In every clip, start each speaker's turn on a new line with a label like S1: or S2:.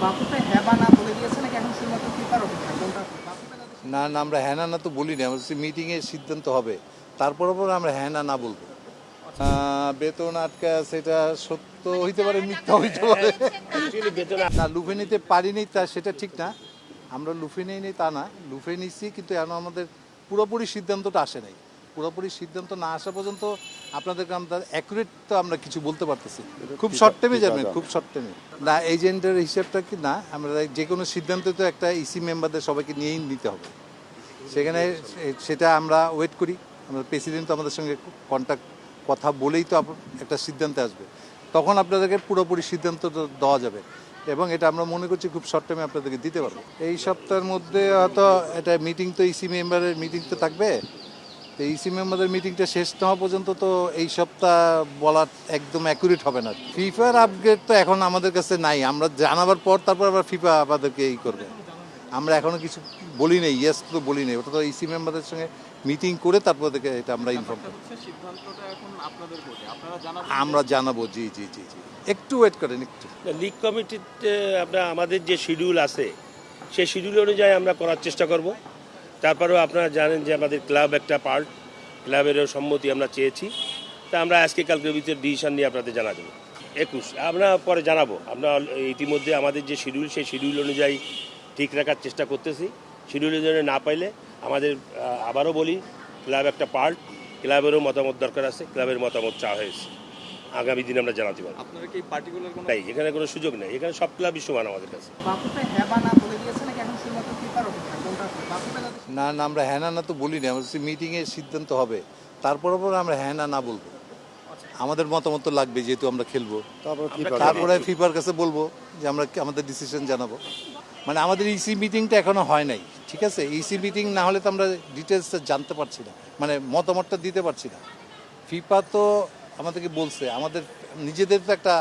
S1: বাফুফে হ্যাঁ বা না বলে দিয়েছে নাকি এখন শুধুমাত্র ফিফার অপেক্ষা কোনটা বাফুফে তাদের
S2: না না, আমরা হ্যাঁ না না তো বলি না, আমরা মিটিংয়ের সিদ্ধান্ত হবে, তারপর আমরা হ্যাঁ না না বলবো। বেতন আটকা সেটা সত্য হইতে পারে, মিথ্যা হইতে পারে। না, লুফে নিতে পারিনি তা সেটা ঠিক না, আমরা লুফে নিইনি তা না, লুফে নিচ্ছি, কিন্তু এখন আমাদের পুরোপুরি সিদ্ধান্তটা আসে নাই। পুরোপুরি সিদ্ধান্ত না আসা পর্যন্ত আপনাদেরকে আমরা অ্যাকুরেট তো আমরা কিছু বলতে পারতেছি, খুব শর্ট টাইমে জানবেন, খুব শর্ট টাইমে। না, এজেন্টের হিসাবটা কি না, আমরা যে কোনো সিদ্ধান্ত তো একটা ইসি মেম্বারদের সবাইকে নিয়েই নিতে হবে, সেখানে সেটা আমরা ওয়েট করি। আমরা প্রেসিডেন্ট তো আমাদের সঙ্গে কন্ট্যাক্ট কথা বলেই তো একটা সিদ্ধান্তে আসবে, তখন আপনাদেরকে পুরোপুরি সিদ্ধান্ত দেওয়া যাবে, এবং এটা আমরা মনে করছি খুব শর্ট টাইমে আপনাদেরকে দিতে পারবো। এই সপ্তাহের মধ্যে হয়তো এটা মিটিং তো ইসি মেম্বারের মিটিং তো থাকবে, তো ইসি মেম্বারের মিটিংটা শেষ না হওয়া পর্যন্ত তো এই সপ্তাহ বলা একদম অ্যাকুরেট হবে না। ফিফার আপগ্রেড তো এখন আমাদের কাছে নাই, আমরা জানাবার পর তারপর আবার ফিফা আমাদেরকে এই করবে। আমরা এখনো কিছু বলি নেই, ইয়েস তো বলি নেই, ওটা তো ইসি মেম্বারদের সঙ্গে মিটিং করে তারপর থেকে এটা আমরা ইনফর্ম করব। আমরা জানাবো, জি জি জি জি, একটু ওয়েট করেন একটু।
S3: লিগ কমিটিতে আমরা আমাদের যে শিডিউল আছে সেই শিডিউল অনুযায়ী আমরা করার চেষ্টা করব। তারপরেও আপনারা জানেন যে আমাদের ক্লাব একটা পার্ট, ক্লাবেরও সম্মতি আমরা চেয়েছি, তা আমরা আজকে কালকের ভিতরে ডিসিশন নিয়ে আপনাদের জানা দেবো। 21 আমরা পরে জানাবো। আমরা ইতিমধ্যে আমাদের যে শিডিউল সেই শিডিউল অনুযায়ী ঠিক রাখার চেষ্টা করতেছি। শিডিউলের জন্য না পাইলে আমাদের আবারও বলি, ক্লাব একটা পার্ট, ক্লাবেরও মতামত দরকার আছে, ক্লাবের মতামত চাওয়া হয়েছে, আগামী দিনে আমরা জানাতে পারবো।
S1: আপনারা কি পার্টিকুলার কোনো
S3: তাই এখানে কোনো সুযোগ নেই, এখানে সব ক্লাবই সমান আমাদের কাছে।
S1: বাফুফে হ্যাঁ বা না বলে দিয়েছে নাকি এখন শুধুমাত্র ফিফার অপেক্ষা কোনটা বাফুফে তাদের
S2: না না, আমরা হ্যাঁ না না তো বলি না, আমরা মিটিংয়ের সিদ্ধান্ত হবে, তারপর আমরা হ্যাঁ না না বলবো। আমাদের মতামত তো লাগবে, যেহেতু আমরা খেলবো, তারপরে ফিফার কাছে বলবো যে আমরা আমাদের ডিসিশন জানাবো। মানে আমাদের ইসি মিটিংটা এখনো হয় নাই, ঠিক আছে? ইসি মিটিং না হলে তো আমরা ডিটেলসটা জানতে পারছি না, মানে মতামতটা দিতে পারছি না। ফিফা তো আমাদেরকে বলছে, আমাদের নিজেদের তো একটা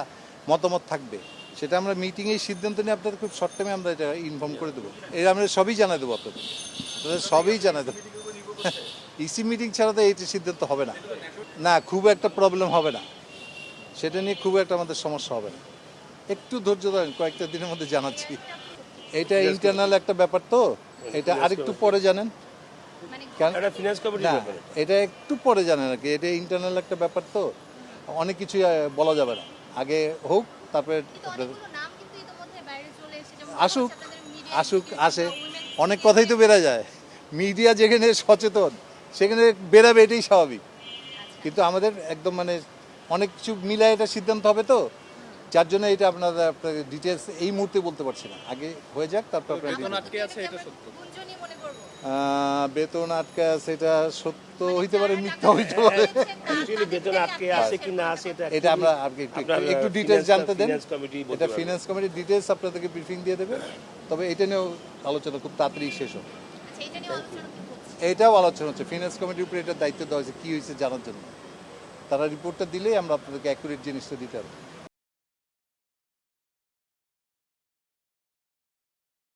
S2: মতামত থাকবে, সেটা আমরা মিটিংয়েই সিদ্ধান্ত নিয়ে আপনাদের খুব শর্ট টাইমে আমরা এটা ইনফর্ম করে দেবো। এটা আমরা সবই জানাই দেবো আপনাদের সবই জানাই দেবো। ইসি মিটিং ছাড়া তো এই সিদ্ধান্ত হবে না। না, খুব একটা প্রবলেম হবে না, সেটা নিয়ে খুব একটা আমাদের সমস্যা হবে না। একটু ধৈর্য ধরেন, কয়েকটা দিনের মধ্যে জানাচ্ছি। এটা ইন্টারনাল একটা ব্যাপার তো, এটা আরেকটু পরে জানেন।
S3: এটা ফিনান্স কমিটির
S2: না,
S3: ব্যাপারে।
S2: এটা একটু পরে জানেন আর কি, এটা ইন্টারনাল একটা ব্যাপার তো, অনেক কিছুই বলা যাবে না, আগে হোক তারপরে আসুক, আসুক আসে, অনেক কথাই তো বেরা যায়। মিডিয়া যেখানে সচেতন সেখানে বেরাবে, এটাই স্বাভাবিক। কিন্তু আমাদের একদম মানে অনেক কিছু মিলায় এটা সিদ্ধান্ত হবে তো, যার জন্য এটা আপনাদের ডিটেলস এই মুহূর্তে বলতে পারছি না, আগে হয়ে যাক তারপর বেতন আটকা সেটা সত্য হইতে পারে, মিথ্যা হইতে পারে।
S3: বেতন আটকে আছে কি না আছে
S2: এটা আমরা একটু ডিটেলস জানতে দেন,
S3: ফিনান্স কমিটি
S2: এটা ফিনান্স কমিটির ডিটেলস আপনাদেরকে ব্রিফিং দিয়ে দেবে। তবে এটা নিয়েও আলোচনা খুব তাড়াতাড়ি শেষ হবে। এটাও আলোচনা হচ্ছে, ফিনান্স কমিটির উপরে এটার দায়িত্ব দেওয়া হয়েছে কী হয়েছে জানার জন্য। তারা রিপোর্টটা দিলেই আমরা আপনাদেরকে অ্যাকুরেট জিনিসটা দিতে পারবো।